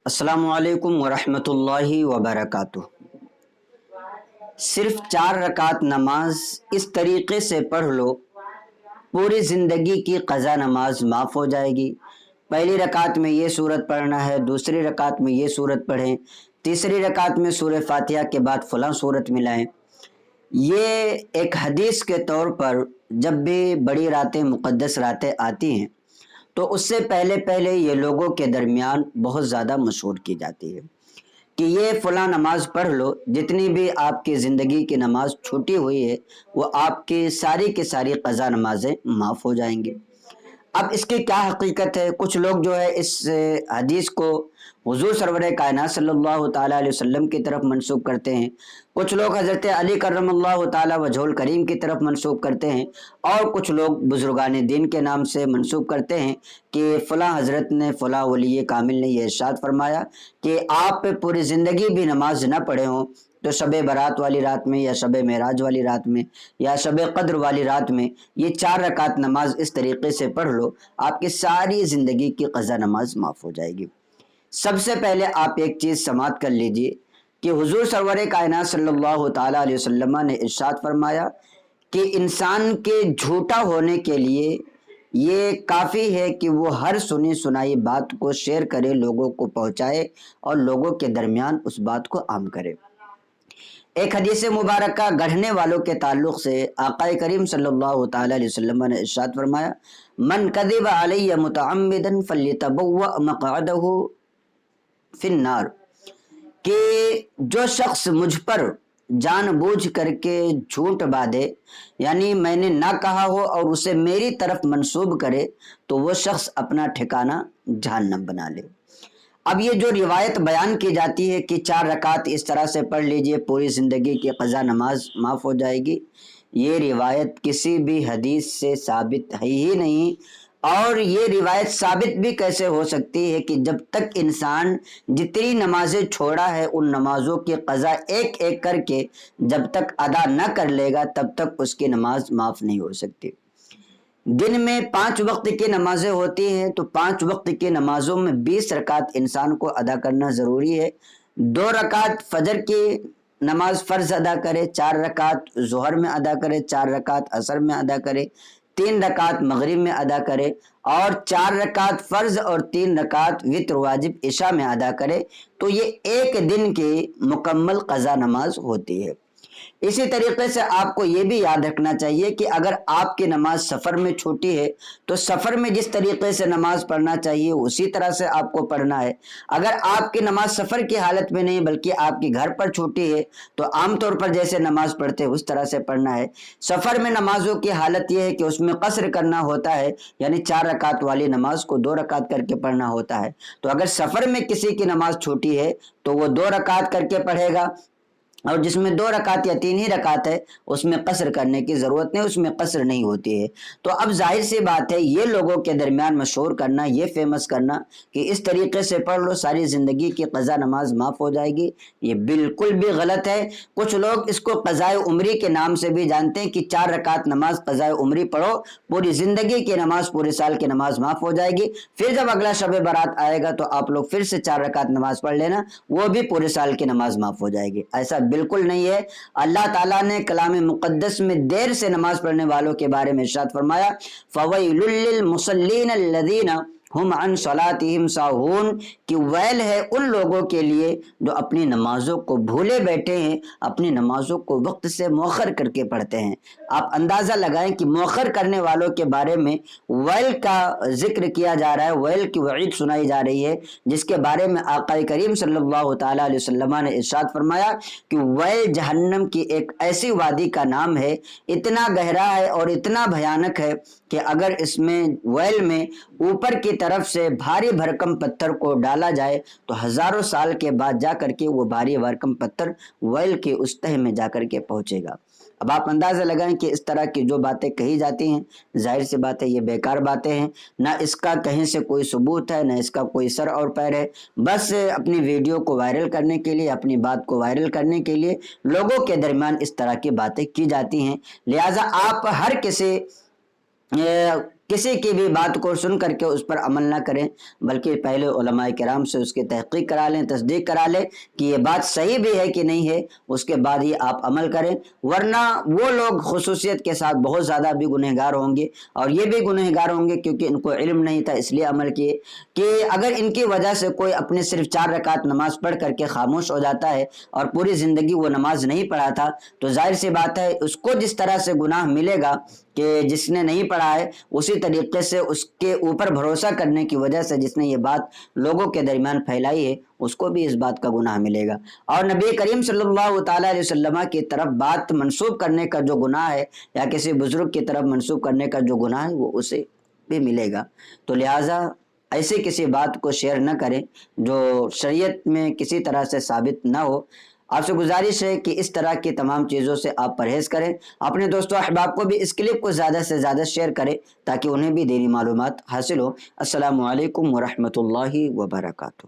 अस्सलामु अलैकुम वरहमतुल्लाहि वबरकातुह। सिर्फ 4 रकात नमाज इस तरीके से पढ़ लो, पूरी ज़िंदगी की क़ज़ा नमाज माफ़ हो जाएगी। पहली रकात में ये सूरत पढ़ना है, दूसरी रकात में ये सूरत पढ़ें, तीसरी रकात में सूरह फातिहा के बाद फ़लाँ सूरत मिलाएं। ये एक हदीस के तौर पर जब भी बड़ी रातें, मुक़द्दस रातें आती हैं तो उससे पहले पहले ये लोगों के दरमियान बहुत ज़्यादा मशहूर की जाती है कि ये फ़लाँ नमाज पढ़ लो, जितनी भी आपकी ज़िंदगी की नमाज छूटी हुई है वो आपकी सारी की सारी क़ज़ा नमाजें माफ़ हो जाएंगी। अब इसकी क्या हकीकत है? कुछ लोग जो है इस हदीस को हुज़ूर सरवर कायनात सल्लल्लाहु ताला अलैहि वसल्लम की तरफ मंसूब करते हैं, कुछ लोग हज़रत अली करमल्लाहु ताला वजहुल करीम की तरफ मंसूब करते हैं, और कुछ लोग बुजुर्गान दीन के नाम से मंसूब करते हैं कि फ़लाँ हज़रत ने, फ़लाँ वली कामिल ने ये इरशाद फरमाया कि आप पूरी ज़िंदगी भी नमाज न पढ़े हों तो शब बारात वाली रात में या शब मेराज वाली रात में या शब कद्र वाली रात में ये 4 रकात नमाज इस तरीके से पढ़ लो, आपकी सारी ज़िंदगी की क़ज़ा नमाज माफ़ हो जाएगी। सबसे पहले आप एक चीज़ समात कर लीजिए कि हुज़ूर सरवर कायनात सल्लल्लाहु ताला अलैहि वसल्लम ने इरशाद फरमाया कि इंसान के झूठा होने के लिए ये काफ़ी है कि वो हर सुनी सुनाई बात को शेयर करे, लोगों को पहुँचाए और लोगों के दरमियान उस बात को आम करे। एक हदीस मुबारक गढ़ने वालों के ताल्लुक़ से आक़ाए करीम सल्लल्लाहु ताला अलैहि वसल्लम ने इरशाद फरमाया, मन कज़िब अलैया मुतअम्मिदन फल्यतबव्वअ मक़अदहु फिन्नार, कि जो शख्स मुझ पर जानबूझ करके झूठ बांधे, यानी मैंने ना कहा हो और उसे मेरी तरफ मंसूब करे, तो वो शख्स अपना ठिकाना जहन्नम बना ले। अब ये जो रिवायत बयान की जाती है कि 4 रकात इस तरह से पढ़ लीजिए, पूरी ज़िंदगी की क़ज़ा नमाज माफ़ हो जाएगी, ये रिवायत किसी भी हदीस से साबित है ही नहीं। और ये रिवायत साबित भी कैसे हो सकती है कि जब तक इंसान जितनी नमाजें छोड़ा है उन नमाजों की क़ज़ा एक एक करके जब तक अदा न कर लेगा तब तक उसकी नमाज माफ़ नहीं हो सकती। दिन में 5 वक्त की नमाजें होती हैं, तो 5 वक्त की नमाजों में 20 रकात इंसान को अदा करना ज़रूरी है। 2 रकात फजर की नमाज फ़र्ज़ अदा करे, 4 रकात ज़ोहर में अदा करे, 4 रकात असर में अदा करे, 3 रकात मगरिब में अदा करे और 4 रकात फ़र्ज़ और 3 रकात वित्र वाजिब इशा में अदा करे, तो ये एक दिन की मुकम्मल क़ज़ा नमाज होती है। इसी तरीके से आपको ये भी याद रखना चाहिए कि अगर आपकी नमाज सफ़र में छूटी है तो सफ़र में जिस तरीके से नमाज पढ़ना चाहिए उसी तरह से आपको पढ़ना है। अगर आपकी नमाज सफ़र की हालत में नहीं बल्कि आपकी घर पर छूटी है तो आमतौर पर जैसे नमाज पढ़ते हैं उस तरह से पढ़ना है। सफ़र में नमाजों की हालत यह है कि उसमें कसर करना होता है, यानी 4 रकात वाली नमाज को 2 रकात करके पढ़ना होता है। तो अगर सफ़र में किसी की नमाज छूटी है तो वो 2 रकात करके पढ़ेगा, और जिसमें 2 रकात या 3 ही रकात है उसमें कसर करने की ज़रूरत नहीं, उसमें कसर नहीं होती है। तो अब जाहिर सी बात है ये लोगों के दरमियान मशहूर करना, ये फेमस करना कि इस तरीके से पढ़ लो सारी ज़िंदगी की क़ज़ा नमाज माफ़ हो जाएगी, ये बिल्कुल भी गलत है। कुछ लोग इसको क़ज़ाए उम्री के नाम से भी जानते हैं कि 4 रकात नमाज क़ज़ाए उम्री पढ़ो, पूरी ज़िंदगी की नमाज, पूरे साल की नमाज माफ़ हो जाएगी। फिर जब अगला शब बारात आएगा तो आप लोग फिर से 4 रकात नमाज पढ़ लेना, वो भी पूरे साल की नमाज माफ़ हो जाएगी। ऐसा बिल्कुल नहीं है। अल्लाह ताला ने कलाम मुक़द्दस में देर से नमाज पढ़ने वालों के बारे में इरशाद फरमाया, फ़वैलुल लिल मुसल्लीन अल्लज़ीना हुम अन सलातिहिम साहून, कि वैल है उन लोगों के लिए जो अपनी नमाजों को भूले बैठे हैं, अपनी नमाजों को वक्त से मौखर करके पढ़ते हैं। आप अंदाज़ा लगाएं कि मौखर करने वालों के बारे में वैल का जिक्र किया जा रहा है, वैल की वईद सुनाई जा रही है, जिसके बारे में आक़ाए करीम सल्लल्लाहु ताला अलैहि वसल्लम ने इरशाद फरमाया कि वैल जहन्नम की एक ऐसी वादी का नाम है, इतना गहरा है और इतना भयानक है कि अगर इसमें वैल में ऊपर की तरफ से भारी भरकम पत्थर को डाला जाए तो हजारों साल के बाद जाकर के वो भारी भरकम पत्थर वैल के उस तह में जाकर के पहुंचेगा। अब आप अंदाज़ा लगाएं कि इस तरह की जो बातें कही जाती हैं, जाहिर सी बात है ये बेकार बातें हैं, ना इसका कहीं से कोई सबूत है, ना इसका कोई सर और पैर है। बस अपनी वीडियो को वायरल करने के लिए, अपनी बात को वायरल करने के लिए लोगों के दरमियान इस तरह की बातें की जाती हैं। लिहाजा आप हर किसी کسی کی بھی بات کو سن کر کے اس پر عمل نہ کریں، بلکہ پہلے علماء کرام سے اس کی تحقیق کرا لیں، تصدیق کرا لیں کہ یہ بات صحیح بھی ہے کہ نہیں ہے، اس کے بعد ہی آپ عمل کریں، ورنہ وہ لوگ خصوصیت کے ساتھ بہت زیادہ بھی گنہگار ہوں گے، اور یہ بھی گنہگار ہوں گے کیونکہ ان کو علم نہیں تھا اس لیے عمل کیے، کہ اگر ان کی وجہ سے کوئی اپنے صرف 4 رکعت نماز پڑھ کر کے خاموش ہو جاتا ہے اور پوری زندگی وہ نماز نہیں پڑھا تھا، تو ظاہر سی بات ہے اس کو جس طرح سے گناہ ملے گا کہ جس نے نہیں پڑھا ہے، اسی طریقے سے اس کے اوپر بھروسہ کرنے کی وجہ سے جس نے یہ بات لوگوں کے درمیان پھیلائی ہے اس کو بھی اس بات کا گناہ ملے گا، اور نبی کریم صلی اللہ تعالی علیہ وسلم کی طرف بات منسوب کرنے کا جو گناہ ہے یا کسی بزرگ کی طرف منسوب کرنے کا جو گناہ ہے وہ اسے بھی ملے گا۔ تو لہٰذا ایسے کسی بات کو شیئر نہ کریں جو شریعت میں کسی طرح سے ثابت نہ ہو۔ آپ سے گزارش ہے کہ اس طرح کی تمام چیزوں سے آپ پرہیز کریں، اپنے دوستوں احباب کو بھی اس کلپ کو زیادہ سے زیادہ شیئر کریں تاکہ انہیں بھی دینی معلومات حاصل ہو۔ السلام علیکم ورحمۃ اللہ وبرکاتہ۔